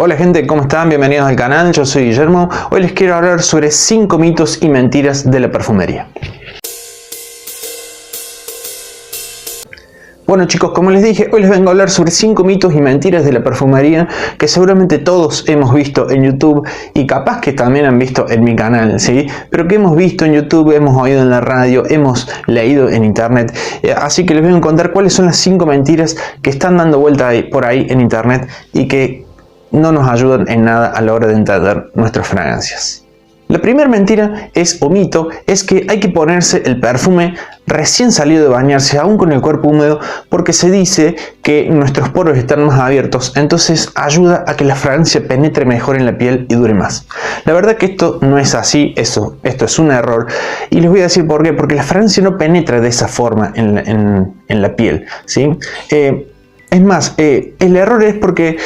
Hola gente, ¿cómo están? Bienvenidos al canal, yo soy Guillermo. Hoy les quiero hablar sobre 5 mitos y mentiras de la perfumería. Bueno chicos, como les dije, hoy les vengo a hablar sobre 5 mitos y mentiras de la perfumería que seguramente todos hemos visto en YouTube y capaz que también han visto en mi canal, ¿sí? Pero que hemos visto en YouTube, hemos oído en la radio, hemos leído en internet. Así que les voy a contar cuáles son las 5 mentiras que están dando vuelta por ahí en internet y que no nos ayudan en nada a la hora de entender nuestras fragancias. La primera mentira o mito es que hay que ponerse el perfume recién salido de bañarse, aún con el cuerpo húmedo, porque se dice que nuestros poros están más abiertos, entonces ayuda a que la fragancia penetre mejor en la piel y dure más. La verdad que esto no es así, esto es un error, y les voy a decir por qué, porque la fragancia no penetra de esa forma en la piel, ¿sí? Es más, el error es porque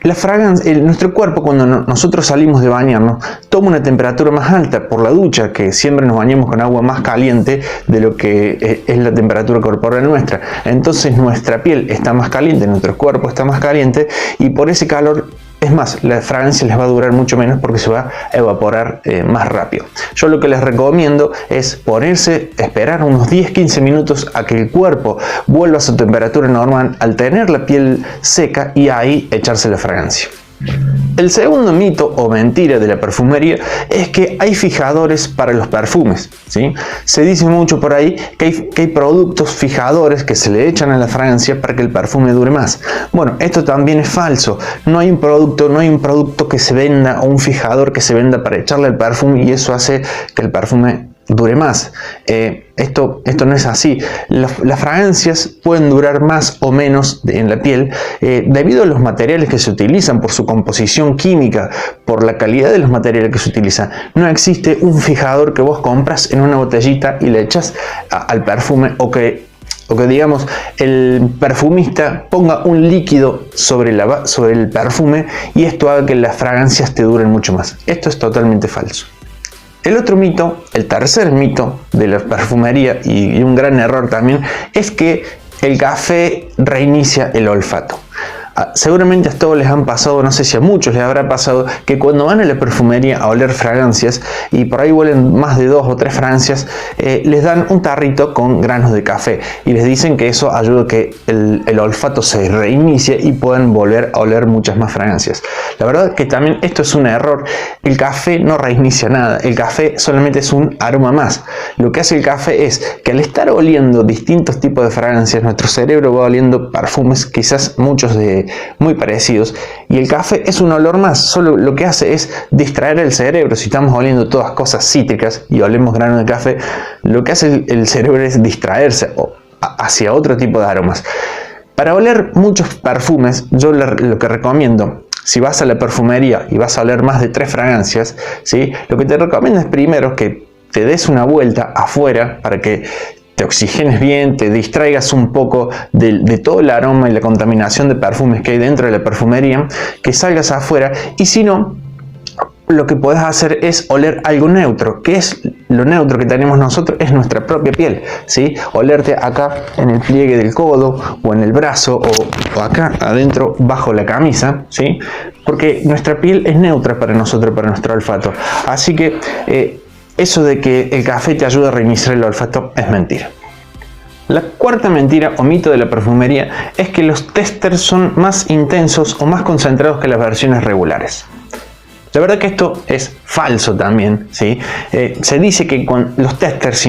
la fragancia, nuestro cuerpo cuando nosotros salimos de bañarnos toma una temperatura más alta por la ducha, que siempre nos bañamos con agua más caliente de lo que es la temperatura corporal nuestra. Entonces nuestra piel está más caliente, nuestro cuerpo está más caliente y por ese calor, es más, la fragancia les va a durar mucho menos porque se va a evaporar más rápido. Yo lo que les recomiendo es ponerse, esperar unos 10-15 minutos a que el cuerpo vuelva a su temperatura normal al tener la piel seca y ahí echarse la fragancia. El segundo mito o mentira de la perfumería es que hay fijadores para los perfumes, ¿sí? Se dice mucho por ahí que hay productos fijadores que se le echan a la fragancia para que el perfume dure más. Bueno, esto también es falso. No hay un producto que se venda o un fijador que se venda para echarle al perfume y eso hace que el perfume dure más. Esto no es así. Las fragancias pueden durar más o menos en la piel debido a los materiales que se utilizan, por su composición química, por la calidad de los materiales que se utilizan. No existe un fijador que vos compras en una botellita y le echas al perfume o que digamos el perfumista ponga un líquido sobre el perfume y esto haga que las fragancias te duren mucho más. Esto es totalmente falso. El otro mito, el tercer mito de la perfumería y un gran error también, es que el café reinicia el olfato. Seguramente a todos les han pasado, no sé si a muchos les habrá pasado, que cuando van a la perfumería a oler fragancias y por ahí huelen más de 2 o 3 fragancias, les dan un tarrito con granos de café y les dicen que eso ayuda a que el olfato se reinicie y puedan volver a oler muchas más fragancias. La verdad que también esto es un error. El café no reinicia nada, el café solamente es un aroma más. Lo que hace el café es que al estar oliendo distintos tipos de fragancias, nuestro cerebro va oliendo perfumes, quizás muchos muy parecidos, y el café es un olor más. Solo lo que hace es distraer el cerebro. Si estamos oliendo todas cosas cítricas y olemos granos de café, lo que hace el cerebro es distraerse hacia otro tipo de aromas. Para oler muchos perfumes, yo lo que recomiendo, si vas a la perfumería y vas a oler más de 3 fragancias, ¿sí? Lo que te recomiendo es primero que te des una vuelta afuera para que te oxigenes bien, te distraigas un poco de todo el aroma y la contaminación de perfumes que hay dentro de la perfumería, que salgas afuera, y si no, lo que podés hacer es oler algo neutro. ¿Qué es lo neutro que tenemos nosotros? Es nuestra propia piel, ¿sí? Olerte acá en el pliegue del codo o en el brazo o acá adentro bajo la camisa, ¿sí? Porque nuestra piel es neutra para nosotros, para nuestro olfato. Así que eso de que el café te ayuda a reiniciar el olfato es mentira. La cuarta mentira o mito de la perfumería es que los testers son más intensos o más concentrados que las versiones regulares. La verdad que esto es falso también, ¿sí? Se dice que con los testers,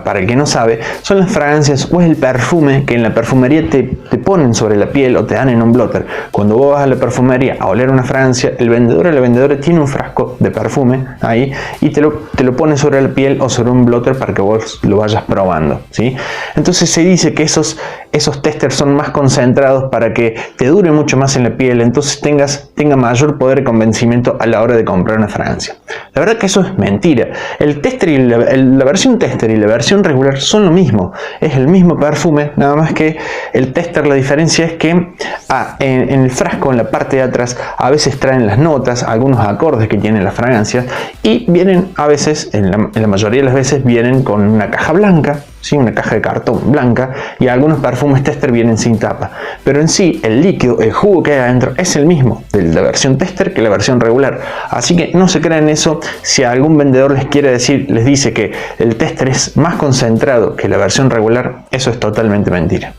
para el que no sabe, son las fragancias o es el perfume que en la perfumería te ponen sobre la piel o te dan en un blotter. Cuando vos vas a la perfumería a oler una fragancia, el vendedor o la vendedora tiene un frasco de perfume ahí y te lo pone sobre la piel o sobre un blotter para que vos lo vayas probando, ¿sí? Entonces se dice que esos testers son más concentrados para que te dure mucho más en la piel, entonces tenga mayor poder de convencimiento a la hora de comprar una fragancia. La verdad que eso es mentira. El tester y la versión tester y la versión regular son lo mismo. Es el mismo perfume, nada más que el tester, la diferencia es que en el frasco, en la parte de atrás, a veces traen las notas, algunos acordes que tienen las fragancias y vienen a veces, en la mayoría de las veces, vienen con una caja blanca, ¿sí? Una caja de cartón blanca, y algunos perfumes tester vienen sin tapa. Pero en sí, el líquido, el jugo que hay adentro es el mismo de la versión tester que la versión regular. Así que no se crean eso. Si algún vendedor les dice que el tester es más concentrado que la versión regular, eso es totalmente mentira.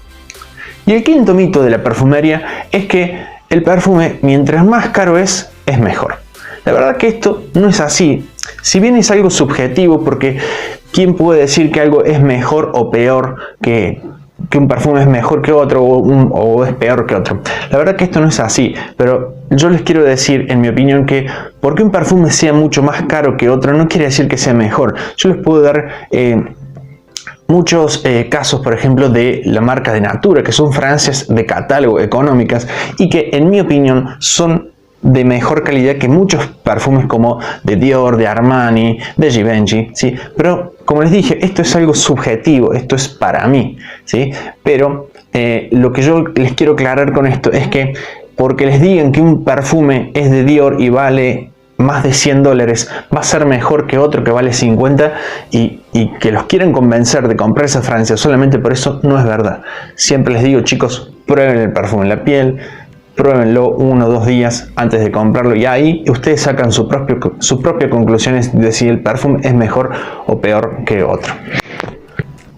Y el quinto mito de la perfumería es que el perfume, mientras más caro es mejor. La verdad que esto no es así. Si bien es algo subjetivo, porque ¿quién puede decir que algo es mejor o peor, que un perfume es mejor que otro o es peor que otro? La verdad que esto no es así, pero yo les quiero decir, en mi opinión, que porque un perfume sea mucho más caro que otro no quiere decir que sea mejor. Yo les puedo dar muchos casos, por ejemplo, de la marca de Natura, que son fragancias de catálogo económicas y que en mi opinión son de mejor calidad que muchos perfumes como de Dior, de Armani, de Givenchy, ¿sí? Pero como les dije, esto es algo subjetivo, esto es para mí, ¿sí? Pero lo que yo les quiero aclarar con esto es que porque les digan que un perfume es de Dior y vale más de $100, va a ser mejor que otro que vale 50 y que los quieren convencer de comprar esa fragancia solamente por eso, no es verdad. Siempre les digo, chicos, prueben el perfume en la piel, pruébenlo 1 o 2 días antes de comprarlo y ahí ustedes sacan sus propias conclusiones de si el perfume es mejor o peor que otro.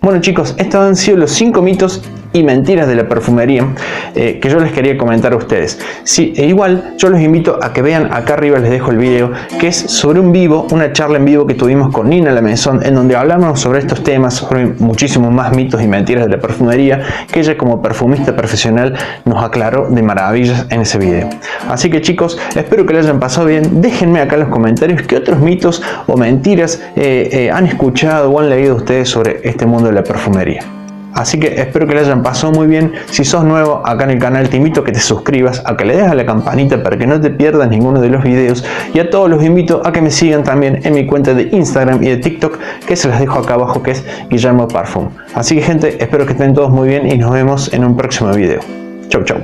Bueno chicos, estos han sido los 5 mitos y mentiras de la perfumería que yo les quería comentar a ustedes. Sí, igual yo los invito a que vean, acá arriba les dejo el video, que es sobre un vivo, una charla en vivo que tuvimos con Nina Lamezón, en donde hablamos sobre estos temas, sobre muchísimos más mitos y mentiras de la perfumería, que ella como perfumista profesional nos aclaró de maravillas en ese video. Así que chicos, espero que lo hayan pasado bien. Déjenme acá en los comentarios qué otros mitos o mentiras han escuchado o han leído ustedes sobre este mundo de la perfumería. Así que espero que le hayan pasado muy bien. Si sos nuevo acá en el canal, te invito a que te suscribas, a que le des a la campanita para que no te pierdas ninguno de los videos, y a todos los invito a que me sigan también en mi cuenta de Instagram y de TikTok, que se las dejo acá abajo, que es Guillermo Parfum. Así que gente, espero que estén todos muy bien y nos vemos en un próximo video. Chau chau.